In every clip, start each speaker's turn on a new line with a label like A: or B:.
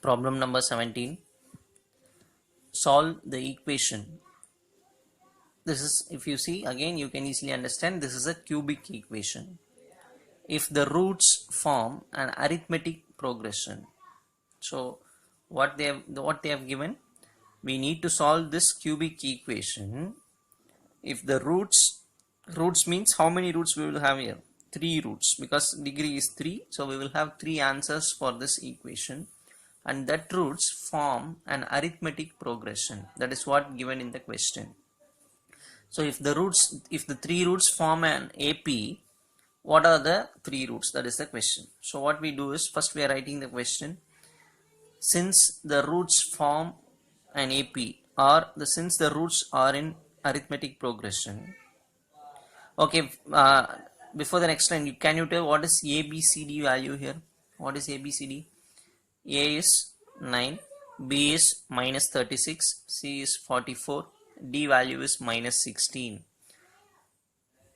A: Problem number 17. Solve the equation. This is, if you see again, you can easily understand this is a cubic equation. If the roots form an arithmetic progression. So what they have given, we need to solve this cubic equation. If the roots means how many roots we will have here? 3 roots, because degree is 3, so we will have 3 answers for this equation, and that roots form an arithmetic progression. That is what given in the question. So if the 3 roots form an AP, what are the 3 roots? That is the question. So what we do is, first we are writing the question. Since the roots form an AP, or since the roots are in arithmetic progression. Okay, before the next line, can you tell what is ABCD value here? What is ABCD? A is 9, B is minus 36, C is 44, D value is minus 16.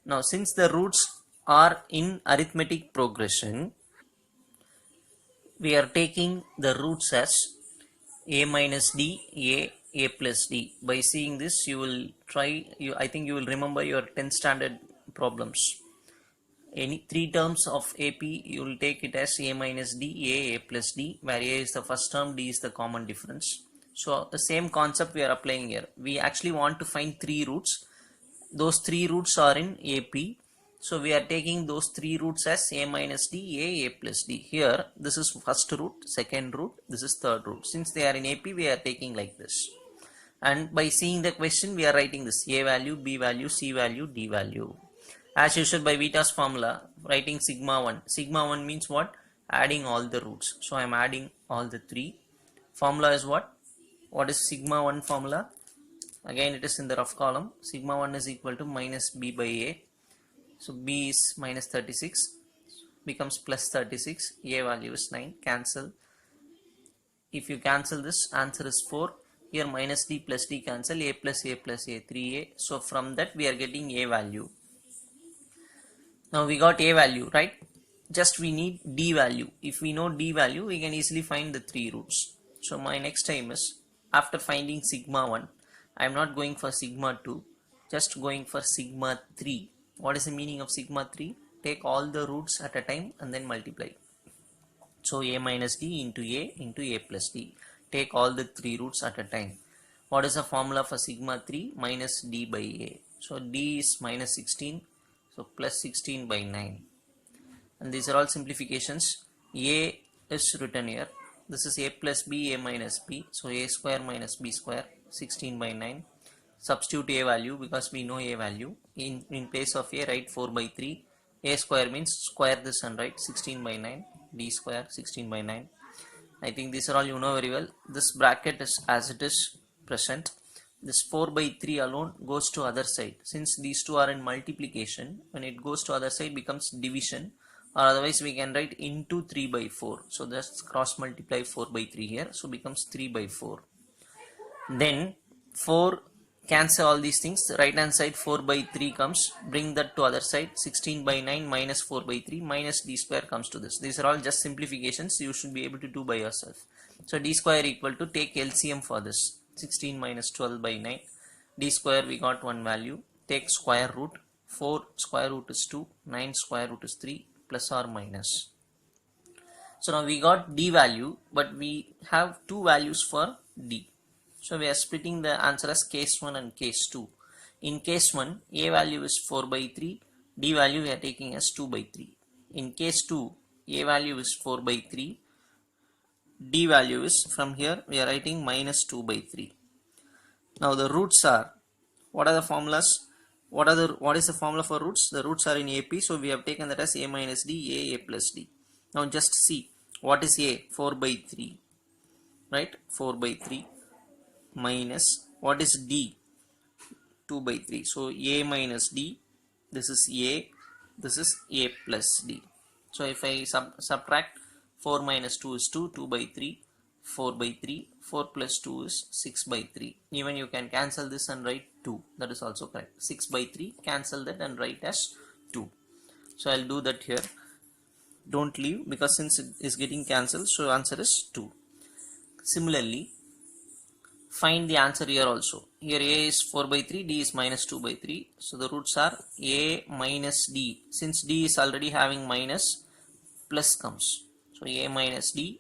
A: Now, since the roots are in arithmetic progression, we are taking the roots as A minus D, A plus D. By seeing this, you will I think you will remember your 10th standard problems. Any 3 terms of AP, you will take it as A minus D, A plus D, where A is the first term, D is the common difference. So the same concept we are applying here. We actually want to find 3 roots. Those 3 roots are in AP. So we are taking those 3 roots as A minus D, A plus D. Here, this is first root, second root, this is third root. Since they are in AP, we are taking like this. And by seeing the question, we are writing this A value, B value, C value, D value. As usual, by Vita's formula, writing sigma 1. Sigma 1 means what? Adding all the roots. So I am adding all the 3. Formula is what? What is sigma 1 formula? Again, it is in the rough column. Sigma 1 is equal to minus B by A. So B is minus 36, becomes plus 36. A value is 9. Cancel. If you cancel this, answer is 4. Here minus D plus D cancel. A plus A plus A, 3A. So from that we are getting A value. Now we got A value, right? Just we need D value. If we know D value, we can easily find the 3 roots. So my next time is, after finding sigma 1, I am not going for sigma 2, just going for sigma 3. What is the meaning of sigma 3? Take all the roots at a time and then multiply. So A minus D into A plus D. Take all the 3 roots at a time. What is the formula for sigma 3? Minus D by A. So D is minus 16. So plus 16 by 9. And these are all simplifications. A is written here. This is A plus B, A minus B. So A square minus B square, 16 by 9. Substitute A value because we know A value. In place of A, write 4 by 3. A square means square this and write 16 by 9. D square, 16 by 9. I think these are all you know very well. This bracket is as it is present. This 4 by 3 alone goes to other side. Since these two are in multiplication, when it goes to other side becomes division, or otherwise we can write into 3 by 4. So just cross multiply 4 by 3 here. So becomes 3 by 4. Then 4, cancel all these things. Right hand side 4 by 3 comes. Bring that to other side. 16 by 9 minus 4 by 3 minus D square comes to this. These are all just simplifications you should be able to do by yourself. So D square equal to, take LCM for this. 16 minus 12 by 9. D square we got one value. Take square root. 4 square root is 2. 9 square root is 3, plus or minus. So now we got D value, but we have 2 values for D. So we are splitting the answer as case 1 and case 2. In case 1, A value is 4 by 3. D value we are taking as 2 by 3. In case 2, A value is 4 by 3. D value is, from here we are writing minus 2 by 3. Now the roots are, what are the formulas? What is the formula for roots? The roots are in AP, so we have taken that as A minus D, A plus D. Now just see, what is A? 4 by 3, right? 4 by 3 minus, what is D? 2 by 3. So A minus D, this is A, this is A plus D. So if I subtract, 4 minus 2 is 2, 2 by 3, 4 by 3, 4 plus 2 is 6 by 3. Even you can cancel this and write 2. That is also correct. 6 by 3, cancel that and write as 2. So I'll do that here. Don't leave, because since it is getting cancelled, so answer is 2. Similarly, find the answer here also. Here a is 4 by 3, d is minus 2 by 3. So the roots are a minus d. Since d is already having minus, plus comes. So a minus d,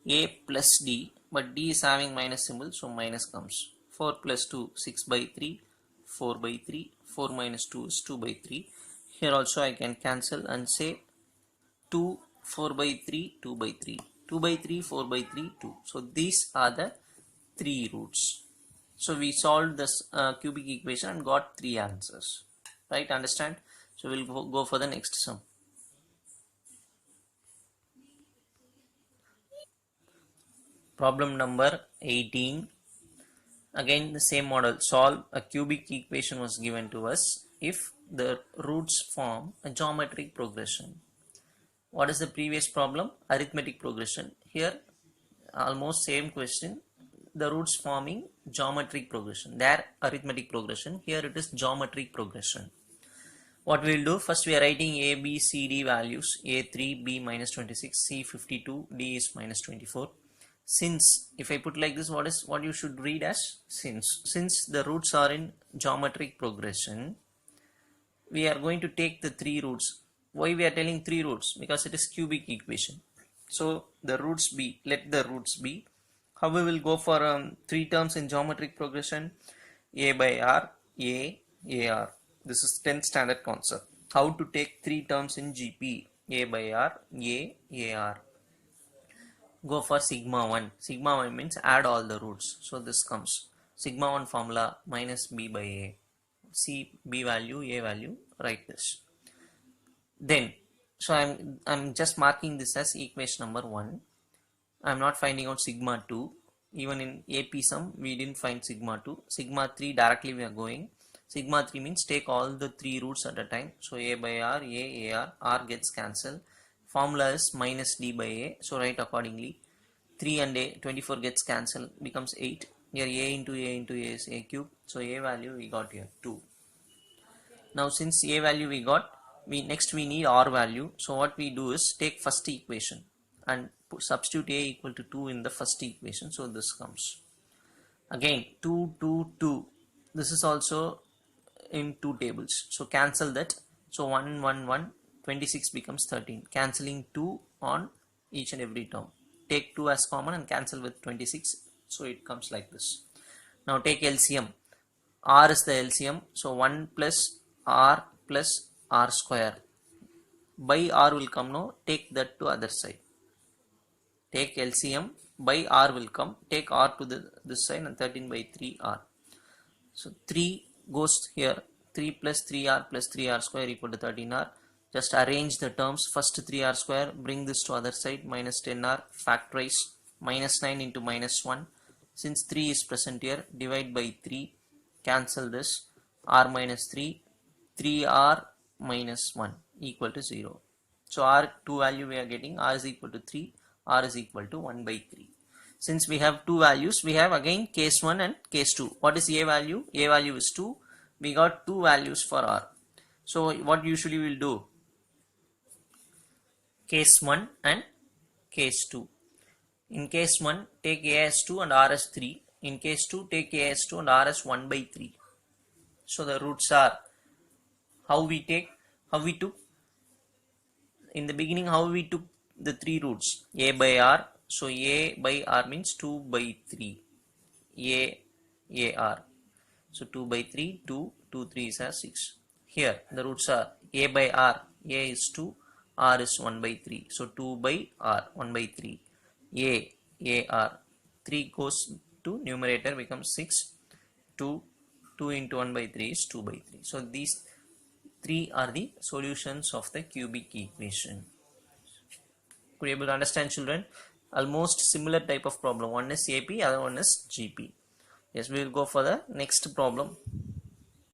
A: a plus d, but d is having minus symbol, so minus comes. 4 plus 2, 6 by 3, 4 by 3, 4 minus 2 is 2 by 3. Here also I can cancel and say 2, 4 by 3, 2 by 3, 2 by 3, 4 by 3, 2. So these are the 3 roots. So we solved this cubic equation and got 3 answers. Right? Understand? So we'll go for the next sum. Problem number 18. Again the same model. Solve a cubic equation was given to us if the roots form a geometric progression. What is the previous problem? Arithmetic progression. Here almost same question. The roots forming geometric progression. There arithmetic progression. Here it is geometric progression. What we will do, first we are writing a, b, c, d values. A 3, b minus 26, c 52, d is minus 24. Since, if I put like this, what you should read as since the roots are in geometric progression, we are going to take the 3 roots. Why we are telling 3 roots? Because it is cubic equation. So the roots be, let the roots be. How we will go for 3 terms in geometric progression? A by r, a r. This is 10th standard concept. How to take 3 terms in GP? A by r, a r. Go for sigma 1. Sigma 1 means add all the roots. So this comes sigma 1 formula minus b by a. C, b value, a value, write this. Then, so I'm just marking this as equation number 1. I'm not finding out sigma 2. Even in AP sum, we didn't find sigma 2. Sigma 3 directly we are going. Sigma 3 means take all the 3 roots at a time. So a by r, r gets cancelled. Formula is minus d by a. So write accordingly. 3 and a, 24 gets cancelled, becomes 8. Here a into a is a cube. So a value we got here 2. Now since a value we got, next we need r value. So what we do is take first equation and substitute a equal to 2 in the first equation. So this comes. Again 2, 2, 2. This is also in 2 tables. So cancel that. So 1, 1, 1. 26 becomes 13. Cancelling 2 on each and every term. Take 2 as common and cancel with 26. So it comes like this. Now take LCM. R is the LCM. So 1 plus r square. By r will come now. Take that to other side. Take LCM. By r will come. Take r to this side and 13 by 3r. So 3 goes here. 3 plus 3r plus 3r square equal to 13r. Just arrange the terms. First 3r square, bring this to other side, minus 10r, factorize, minus 9 into minus 1. Since 3 is present here, divide by 3, cancel this, r minus 3, 3r minus 1 equal to 0. So r 2 value we are getting, r is equal to 3, r is equal to 1 by 3. Since we have 2 values, we have again case 1 and case 2. What is a value? A value is 2. We got 2 values for r. So what usually we will do? Case 1 and case 2. In case 1, take a as 2 and r as 3. In case 2, take a as 2 and r as 1 by 3. So the roots are, how we took, in the beginning how we took the 3 roots, a by r. So a by r means 2 by 3, a r. So 2 by 3, 2, 2 3s are 6. Here the roots are a by r, a is 2, r is 1 by 3. So 2 by r, 1 by 3. A r. 3 goes to numerator, becomes 6. 2 into 1 by 3 is 2 by 3. So these 3 are the solutions of the cubic equation. Could you able to understand, children? Almost similar type of problem. One is AP, other one is GP. Yes, we will go for the next problem.